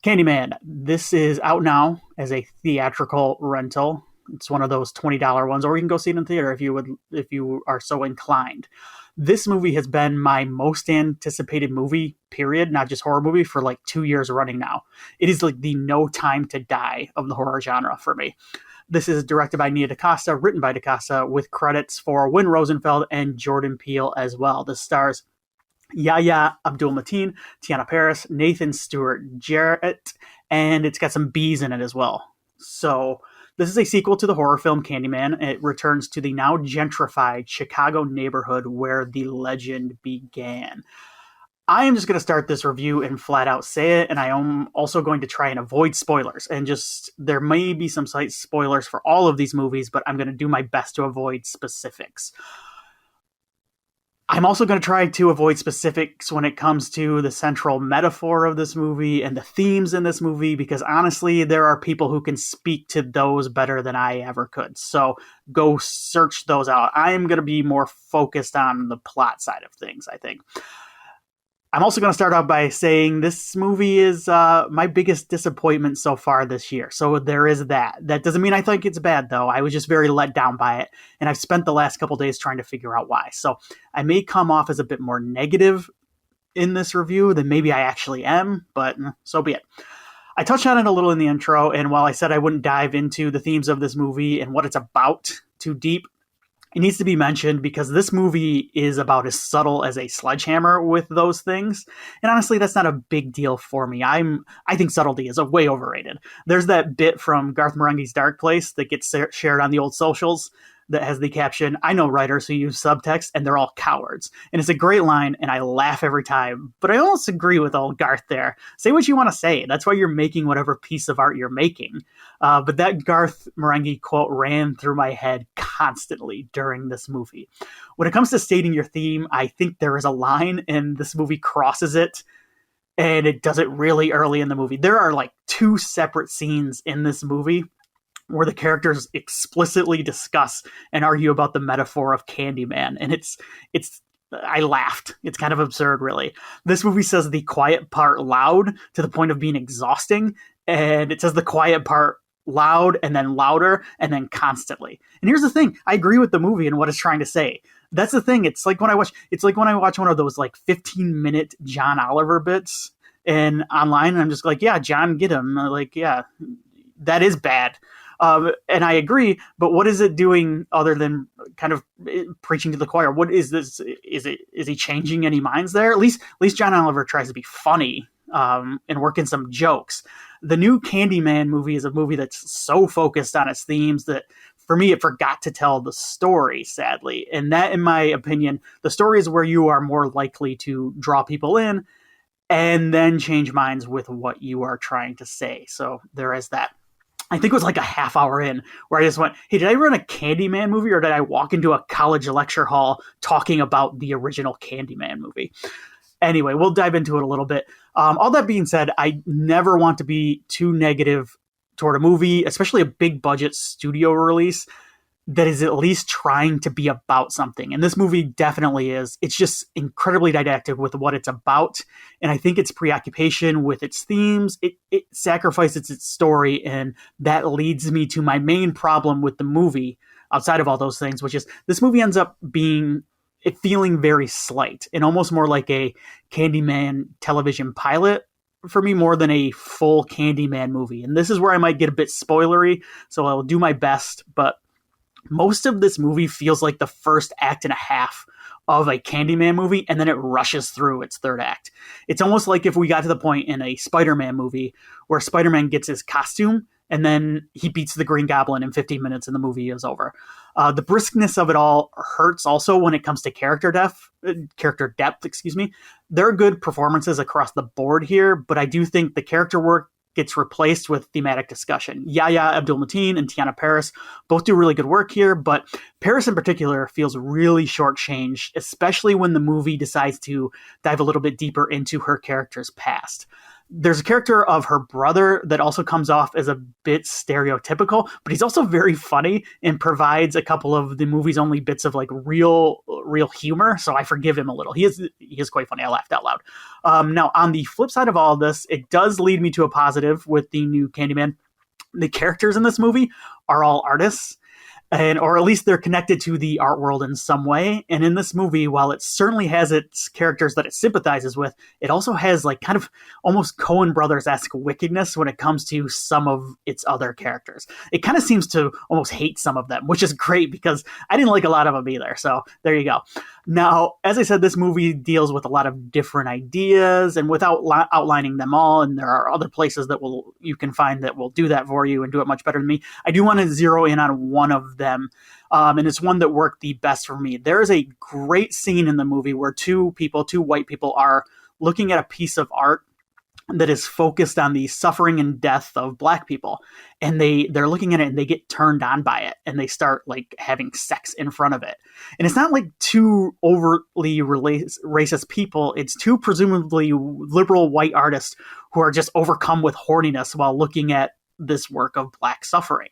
Candyman. This is out now as a theatrical rental. It's one of those $20 ones, or you can go see it in theater if you are so inclined. This movie has been my most anticipated movie, period, not just horror movie, for like 2 years running now. It is like the No Time to Die of the horror genre for me. This is directed by Nia DaCosta, written by DaCosta, with credits for Win Rosenfeld and Jordan Peele as well. This stars Yahya Abdul-Mateen, Tiana Paris, Nathan Stewart Jarrett, and it's got some bees in it as well. So this is a sequel to the horror film Candyman. It returns to the now gentrified Chicago neighborhood where the legend began. I am just going to start this review and flat out say it, and I am also going to try and avoid spoilers. And just, there may be some slight spoilers for all of these movies, but I'm going to do my best to avoid specifics. I'm also going to try to avoid specifics when it comes to the central metaphor of this movie and the themes in this movie, because honestly, there are people who can speak to those better than I ever could. So go search those out. I am going to be more focused on the plot side of things, I think. I'm also going to start out by saying this movie is my biggest disappointment so far this year. So there is that. That doesn't mean I think it's bad, though. I was just very let down by it. And I've spent the last couple days trying to figure out why. So I may come off as a bit more negative in this review than maybe I actually am, but so be it. I touched on it a little in the intro, and while I said I wouldn't dive into the themes of this movie and what it's about too deep, it needs to be mentioned because this movie is about as subtle as a sledgehammer with those things. And honestly, that's not a big deal for me. I think subtlety is way overrated. There's that bit from Garth Marenghi's Dark Place that gets shared on the old socials that has the caption, "I know writers who use subtext and they're all cowards." And it's a great line and I laugh every time. But I almost agree with old Garth there. Say what you want to say. That's why you're making whatever piece of art you're making. But that Garth Marenghi quote ran through my head constantly during this movie. When it comes to stating your theme, I think there is a line and this movie crosses it. And it does it really early in the movie. There are like two separate scenes in this movie where the characters explicitly discuss and argue about the metaphor of Candyman. And I laughed. It's kind of absurd, really. This movie says the quiet part loud to the point of being exhausting. And it says the quiet part loud and then louder and then constantly. And here's the thing. I agree with the movie and what it's trying to say. That's the thing. It's like when I watch one of those like 15-minute John Oliver bits and online, and I'm just like, yeah, John, get him. Like, yeah, that is bad. And I agree, but what is it doing other than kind of preaching to the choir? What is this? Is he changing any minds there? At least John Oliver tries to be funny and work in some jokes. The new Candyman movie is a movie that's so focused on its themes that for me, it forgot to tell the story, sadly. And that, in my opinion, the story is where you are more likely to draw people in and then change minds with what you are trying to say. So there is that. I think it was like a half hour in where I just went, hey, did I run a Candyman movie or did I walk into a college lecture hall talking about the original Candyman movie? Anyway, we'll dive into it a little bit. All that being said, I never want to be too negative toward a movie, especially a big budget studio release that is at least trying to be about something. And this movie definitely is. It's just incredibly didactic with what it's about. And I think its preoccupation with its themes, it sacrifices its story. And that leads me to my main problem with the movie outside of all those things, which is this movie ends up feeling very slight and almost more like a Candyman television pilot for me more than a full Candyman movie. And this is where I might get a bit spoilery. So I will do my best, but most of this movie feels like the first act and a half of a Candyman movie, and then it rushes through its third act. It's almost like if we got to the point in a Spider-Man movie where Spider-Man gets his costume and then he beats the Green Goblin in 15 minutes and the movie is over. The briskness of it all hurts also when it comes to character depth. There are good performances across the board here, but I do think the character work gets replaced with thematic discussion. Yahya Abdul-Mateen and Tiana Paris both do really good work here, but Paris in particular feels really shortchanged, especially when the movie decides to dive a little bit deeper into her character's past. There's a character of her brother that also comes off as a bit stereotypical, but he's also very funny and provides a couple of the movie's only bits of like real humor. So I forgive him a little. He is quite funny. I laughed out loud. Now, on the flip side of all of this, it does lead me to a positive with the new Candyman. The characters in this movie are all artists, or at least they're connected to the art world in some way. And in this movie, while it certainly has its characters that it sympathizes with, it also has like kind of almost Coen Brothers-esque wickedness when it comes to some of its other characters. It kind of seems to almost hate some of them, which is great because I didn't like a lot of them either. So there you go. Now, as I said, this movie deals with a lot of different ideas, and without outlining them all, and there are other places that you can find that will do that for you and do it much better than me, I do want to zero in on one of them, and it's one that worked the best for me. There is a great scene in the movie where two white people, are looking at a piece of art that is focused on the suffering and death of Black people, and they're looking at it and they get turned on by it, and they start like having sex in front of it. And it's not like two overtly racist people, it's two presumably liberal white artists who are just overcome with horniness while looking at this work of Black suffering.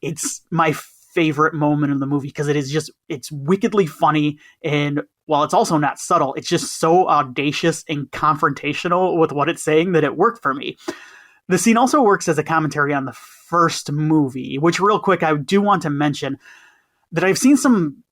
It's my favorite moment in the movie because it's wickedly funny, and while it's also not subtle, it's just so audacious and confrontational with what it's saying that it worked for me. The scene also works as a commentary on the first movie, which real quick, I do want to mention that I've seen some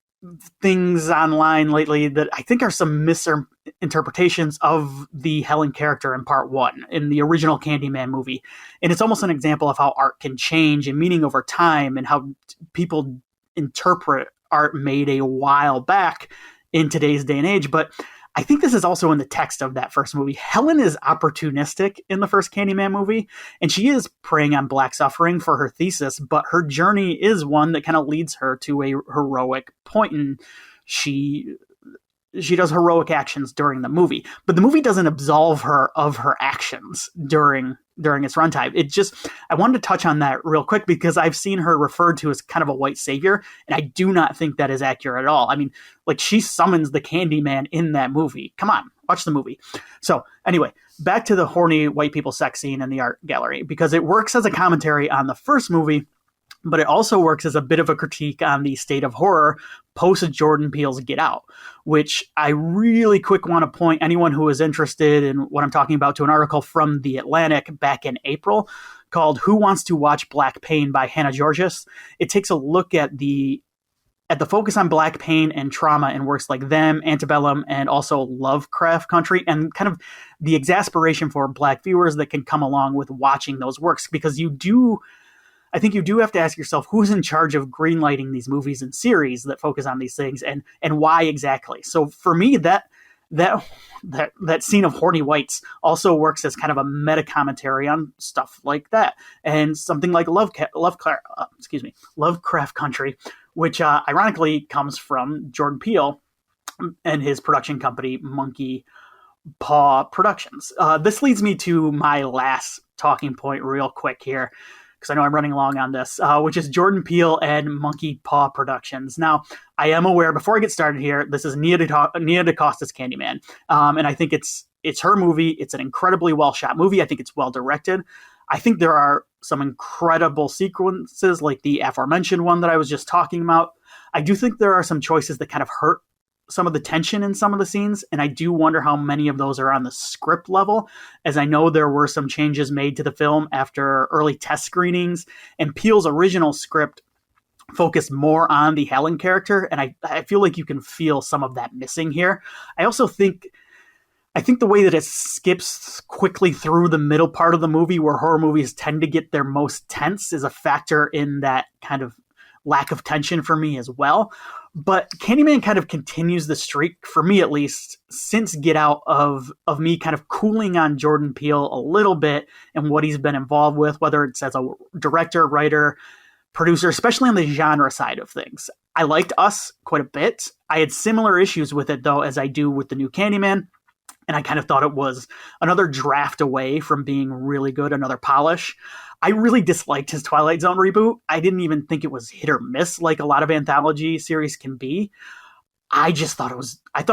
things online lately that I think are some misinterpretations of the Helen character in part one, in the original Candyman movie. And it's almost an example of how art can change in meaning over time and how people interpret art made a while back in today's day and age. But I think this is also in the text of that first movie. Helen is opportunistic in the first Candyman movie, and she is preying on Black suffering for her thesis, but her journey is one that kind of leads her to a heroic point, and she does heroic actions during the movie. But the movie doesn't absolve her of her actions during its runtime. I wanted to touch on that real quick because I've seen her referred to as kind of a white savior, and I do not think that is accurate at all. I mean, like, she summons the Candyman in that movie. Come on, watch the movie. So anyway, back to the horny white people sex scene in the art gallery, because it works as a commentary on the first movie, but it also works as a bit of a critique on the state of horror post Jordan Peele's Get Out, which I really quick want to point anyone who is interested in what I'm talking about to an article from The Atlantic back in April called Who Wants to Watch Black Pain by Hannah Georges. It takes a look at the focus on Black pain and trauma in works like Them, Antebellum, and also Lovecraft Country, and kind of the exasperation for Black viewers that can come along with watching those works, because I think you do have to ask yourself who's in charge of greenlighting these movies and series that focus on these things, and why exactly. So for me, that scene of horny whites also works as kind of a meta commentary on stuff like that, and something like Lovecraft Country, which ironically comes from Jordan Peele and his production company Monkey Paw Productions. This leads me to my last talking point real quick here, because I know I'm running long on this, which is Jordan Peele and Monkey Paw Productions. Now, I am aware, before I get started here, this is Nia DaCosta's Candyman. And I think it's her movie. It's an incredibly well-shot movie. I think it's well-directed. I think there are some incredible sequences, like the aforementioned one that I was just talking about. I do think there are some choices that kind of hurt some of the tension in some of the scenes, and I do wonder how many of those are on the script level, as I know there were some changes made to the film after early test screenings, and Peele's original script focused more on the Helen character, and I feel like you can feel some of that missing here. I think the way that it skips quickly through the middle part of the movie, where horror movies tend to get their most tense, is a factor in that kind of lack of tension for me as well. But Candyman kind of continues the streak, for me at least, since Get Out, of me kind of cooling on Jordan Peele a little bit and what he's been involved with, whether it's as a director, writer, producer, especially on the genre side of things. I liked Us quite a bit. I had similar issues with it, though, as I do with the new Candyman. And I kind of thought it was another draft away from being really good, another polish. I really disliked his Twilight Zone reboot. I didn't even think it was hit or miss like a lot of anthology series can be. I thought it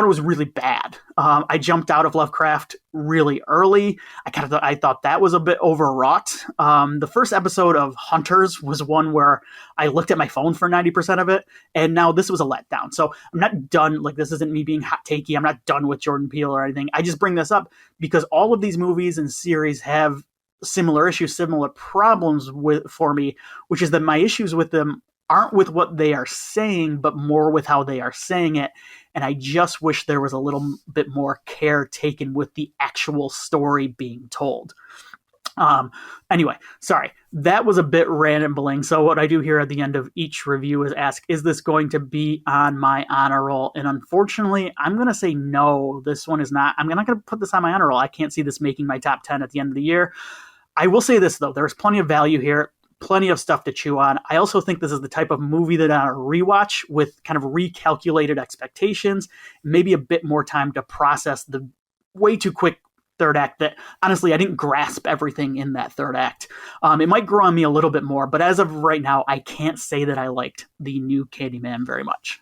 was really bad. I jumped out of Lovecraft really early. I thought that was a bit overwrought. The first episode of Hunters was one where I looked at my phone for 90% of it, and now this was a letdown. So I'm not done. Like, this isn't me being hot takey. I'm not done with Jordan Peele or anything. I just bring this up because all of these movies and series have similar issues, similar problems for me, which is that my issues with them aren't with what they are saying, but more with how they are saying it. And I just wish there was a little bit more care taken with the actual story being told. Anyway, sorry, that was a bit rambling. So what I do here at the end of each review is ask, is this going to be on my honor roll? And unfortunately, I'm going to say no, this one is not. I'm not going to put this on my honor roll. I can't see this making my top 10 at the end of the year. I will say this, though. There's plenty of value here. Plenty of stuff to chew on. I also think this is the type of movie that on a rewatch with kind of recalculated expectations, maybe a bit more time to process the way too quick third act that honestly I didn't grasp everything in that third act. It might grow on me a little bit more, but as of right now, I can't say that I liked the new Candyman very much.